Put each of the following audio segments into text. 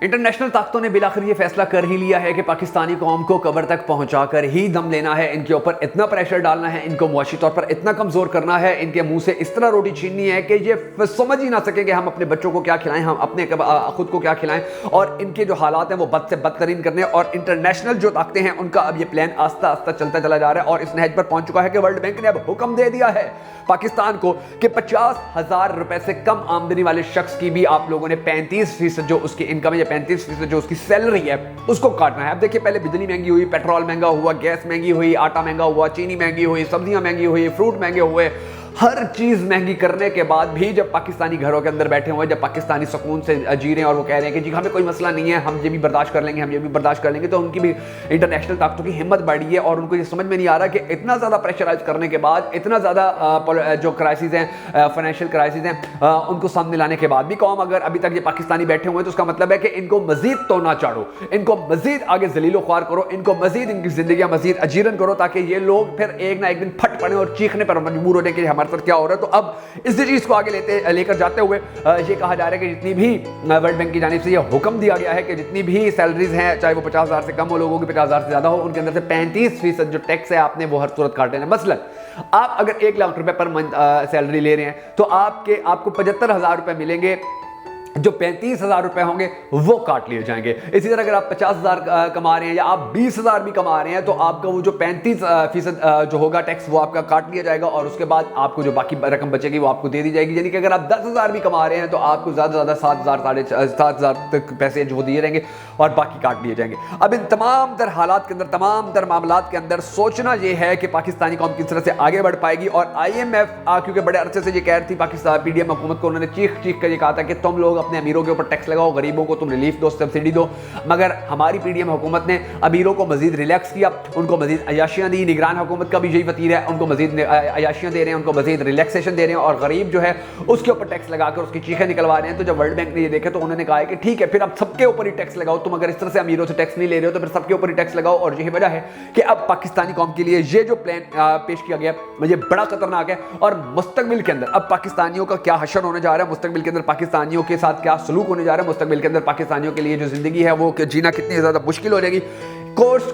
International طاقتوں نے بالآخر یہ فیصلہ کر ہی لیا ہے کہ پاکستانی قوم کو قبر تک پہنچا کر ہی دم لینا ہے، ان کے اوپر اتنا پریشر ڈالنا ہے، ان کو معاشی طور پر اتنا کمزور کرنا ہے، ان کے منہ سے اس طرح روٹی چھیننی ہے کہ یہ سمجھ ہی نہ سکیں کہ ہم اپنے بچوں کو کیا کھلائیں، ہم اپنے خود کو کیا کھلائیں، اور ان کے جو حالات ہیں وہ بد سے بدترین کرنے، اور انٹرنیشنل جو طاقتیں ہیں ان کا اب یہ پلان آہستہ آہستہ چلتا چلا جا رہا ہے، اور اس نہج پر پہنچ چکا ہے کہ ورلڈ بینک نے اب حکم دے دیا ہے پاکستان کو کہ 50,000 روپے سے کم آمدنی والے شخص کی بھی آپ لوگوں نے 35% جو اس کی انکم ہے یا 35% جو اس کی سیلری ہے اس کو کاٹنا ہے۔ اب دیکھیں پہلے بجلی مہنگی ہوئی، پیٹرول مہنگا ہوا، گیس مہنگی ہوئی، آٹا مہنگا ہوا، چینی مہنگی ہوئی، سبزیاں مہنگی ہوئی، فروٹ مہنگے ہوئے، ہر چیز مہنگی کرنے کے بعد بھی جب پاکستانی گھروں کے اندر بیٹھے ہوئے، جب پاکستانی سکون سے جی رہے ہیں اور وہ کہہ رہے ہیں کہ جی ہمیں کوئی مسئلہ نہیں ہے، ہم یہ بھی برداشت کر لیں گے، ہم یہ بھی برداشت کر لیں گے، تو ان کی بھی انٹرنیشنل طاقتوں کی ہمت بڑھی ہے، اور ان کو یہ سمجھ میں نہیں آ رہا کہ اتنا زیادہ پریشرائز کرنے کے بعد، اتنا زیادہ جو کرائسز ہیں، فائنینشیل کرائسز ہیں، ان کو سامنے لانے کے بعد بھی قوم اگر ابھی تک یہ پاکستانی بیٹھے ہوئے ہیں تو اس کا مطلب ہے کہ ان کو مزید تو نہ چاڑو، ان کو مزید آگے ذلیل و خوار کرو، ان کو مزید ان کی زندگیاں مزید اجیرن کرو، تاکہ یہ لوگ پھر ایک نہ ایک دن پھٹ پڑیں اور چیخنے پر مجبور ہو جائیں کہ ہمارے ساتھ کیا ہو رہا ہے۔ تو اب اس چیز کو آگے لے کر جاتے ہوئے یہ کہا جا رہا ہے کہ جتنی بھی ورلڈ بینک کی جانب سے یہ حکم دیا گیا ہے کہ جتنی بھی سیلریز ہیں، چاہے وہ 50,000 سے کم ہو، لوگوں کی 50,000 سے زیادہ ہو، ان کے اندر سے 35% جو ٹیکس ہے آپ نے وہ ہر صورت کاٹ لینا ہے۔ مثلا آپ اگر 1 لاکھ روپے پر منتھ سیلری لے رہے ہیں تو آپ کو 75,000 روپے ملیں گے، جو 35,000 روپے ہوں گے وہ کاٹ لیے جائیں گے۔ اسی طرح اگر آپ 50,000 کما رہے ہیں یا آپ 20,000 بھی کما رہے ہیں تو آپ کا وہ جو 35% جو ہوگا ٹیکس وہ آپ کا کاٹ لیا جائے گا، اور اس کے بعد آپ کو جو باقی رقم بچے گی وہ آپ کو دے دی جائے گی۔ یعنی کہ اگر آپ 10,000 بھی کما رہے ہیں تو آپ کو زیادہ سے زیادہ 7,000 تک پیسے جو دیے رہیں گے اور باقی کاٹ لیے جائیں گے۔ اب ان تمام تر حالات کے اندر، تمام تر معاملات کے اندر سوچنا یہ ہے کہ پاکستانی قوم کس طرح سے آگے بڑھ پائے گی، اور IMF کیونکہ بڑے عرصے سے یہ کہہ رہی تھی پاکستان PDM حکومت کو، انہوں نے چیخ کر یہ کہا تھا کہ تم لوگ اپنے امیروں کے اوپر ٹیکس لگاؤ، غریبوں کو تم ریلیف دو، سبسڈی دو، مگر ہماری PDM حکومت نے امیروں کو مزید ریلیکس کیا، ان کو مزید عیاشیاں دی۔ نگران حکومت کا بھی یہی وتیر ہے، ان کو مزید عیاشیاں دے رہے ہیں، ان کو مزید ریلیکسیشن دے رہے ہیں، اور غریب جو ہے اس کے اوپر ٹیکس لگا کر اس کی چیخیں نکلوا رہے ہیں۔ تو جب ورلڈ بینک نے یہ دیکھا تو انہوں نے کہا کہ ٹھیک ہے پھر اب سب کے اوپر ہی ٹیکس لگاؤ، تم اگر اس طرح سے امیروں سے ٹیکس نہیں لے رہے ہو تو پھر سب کے اوپر ہی ٹیکس لگاؤ۔ اور یہی وجہ ہے کہ اب پاکستانی قوم کے لیے یہ جو پلان پیش کیا گیا یہ بڑا خطرناک ہے، اور مستقبل کے اندر اب پاکستانیوں کا کیا حشر ہونے جا رہا ہے، مستقبل کے اندر پاکستانیوں کے ساتھ کیا سلوک ہونے جا رہا ہے، مستقبل کے اندر پاکستانیوں کے لیے جو زندگی ہے وہ جینا کتنی زیادہ مشکل ہو جائے گی،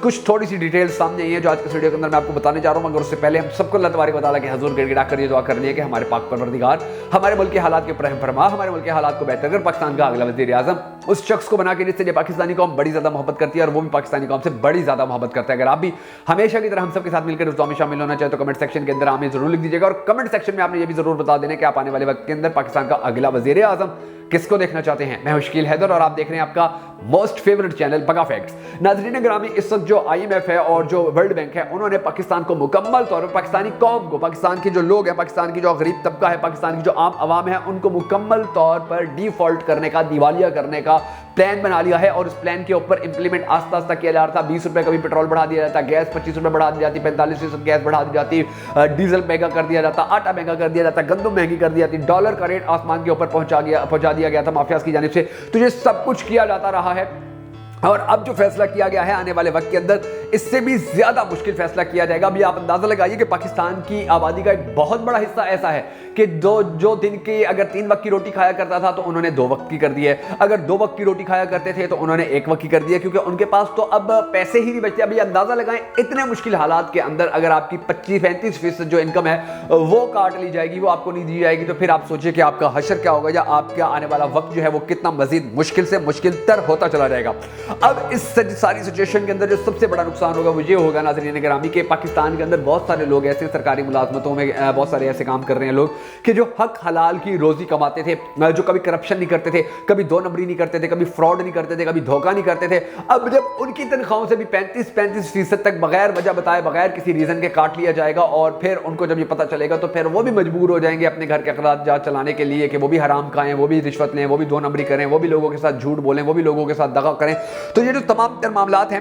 کچھ تھوڑی سی ڈیٹیل سامنے آئی ہے جو آج کے ویڈیو کے اندر میں آپ کو بتانے جا رہا ہوں۔ مگر اس سے پہلے ہم سب کو اللہ تبارک و تعالیٰ کے حضور گڑ گڑا کر یہ دعا کرنی ہے کہ ہمارے پاک پروردگار ہمارے ملک کے حالات کے اوپر رحم فرما، ہمارے ملک کے حالات کو بہتر کر، پاکستان کا اگلا وزیر اعظم اس شخص کو بنا کے جس سے پاکستانی قوم بڑی زیادہ محبت کرتی ہے، اور وہ بھی پاکستانی قوم سے بڑی زیادہ محبت کرتا ہے۔ اگر آپ بھی ہمیشہ کی طرح ہم سب کے ساتھ مل کر اس دعا میں شامل ہونا چاہتے تو کمنٹ سیکشن کے اندر ہمیں ضرور لکھ دیجیے گا، اور کمنٹ سیکشن میں آپ نے یہ بھی ضرور بتا دینا کہ آپ آنے والے وقت کے اندر پاکستان کا اگلا وزیر اعظم کس کو دیکھنا چاہتے ہیں۔ میں ہوں شکیل حیدر اور آپ دیکھ رہے ہیں آپ کا موسٹ فیورٹ چینل بگا فیکٹس۔ ناظرین گرامی، اس وقت جو IMF ہے اور جو ورلڈ بینک ہے انہوں نے پاکستان کو مکمل طور پر، پاکستانی قوم کو، پاکستان کے جو لوگ ہیں، پاکستان کی جو غریب طبقہ ہے، پاکستان کی جو عام عوام ہے، ان کو مکمل طور پر ڈیفالٹ کرنے کا، دیوالیہ کرنے کا پلان بنا لیا ہے، اور اس پلان کے اوپر امپلیمنٹ آہستہ آہستہ کیا جا رہا تھا۔ 20 روپے کبھی پیٹرول بڑھا دیا جاتا، گیس 25 روپے بڑھا دی جاتی، 45% گیس بڑھا دی جاتی، ڈیزل مہنگا کر دیا جاتا، آٹا مہنگا کر دیا جاتا، گندم مہنگی کر دی جاتی، ڈالر کا ریٹ آسمان کے اوپر پہنچا دیا گیا تھا مافیاز کی جانب سے۔ تو یہ سب کچھ کیا جاتا رہا ہے، اور اب جو فیصلہ کیا گیا ہے آنے والے وقت کے اندر اس سے بھی زیادہ مشکل فیصلہ کیا جائے گا۔ ابھی آپ اندازہ لگائیے کہ پاکستان کی آبادی کا ایک بہت بڑا حصہ ایسا ہے کہ جو دن کی اگر 3 وقت کی روٹی کھایا کرتا تھا تو انہوں نے 2 وقت کی کر دی ہے، اگر 2 وقت کی روٹی کھایا کرتے تھے تو انہوں نے 1 وقت کی کر دی ہے، کیونکہ ان کے پاس تو اب پیسے ہی نہیں بچتے۔ ابھی اندازہ لگائیں اتنے مشکل حالات کے اندر اگر آپ کی 25-35% جو انکم ہے وہ کاٹ لی جائے گی، وہ آپ کو نہیں دی جائے گی، تو پھر آپ سوچیں کہ آپ کا حشر کیا ہوگا، یا آپ کا آنے والا وقت جو ہے وہ کتنا مزید مشکل سے مشکل تر ہوتا چلا جائے گا۔ اب اس ساری سچویشن کے اندر جو سب سے بڑا نقصان ہوگا وہ یہ ہوگا ناظرین گرامی کہ پاکستان کے اندر بہت سارے لوگ ایسے سرکاری ملازمتوں میں بہت سارے ایسے کام کر رہے ہیں لوگ کہ جو حق حلال کی روزی کماتے تھے، جو کبھی کرپشن نہیں کرتے تھے، کبھی 2 نمبری نہیں کرتے تھے، کبھی فراڈ نہیں کرتے تھے، کبھی دھوکہ نہیں کرتے تھے۔ اب جب ان کی تنخواہوں سے بھی 35% تک بغیر وجہ بتائے، بغیر کسی ریزن کے کاٹ لیا جائے گا، اور پھر ان کو جب یہ پتہ چلے گا تو پھر وہ بھی مجبور ہو جائیں گے اپنے گھر کے اخراجات چلانے کے لیے کہ وہ بھی حرام کھائیں، وہ بھی رشوت لیں، وہ بھی 2 نمبری کریں، وہ بھی لوگوں کے ساتھ جھوٹ بولیں، وہ بھی لوگوں کے ساتھ دغا کریں۔ تو یہ جو تمام تر معاملات ہیں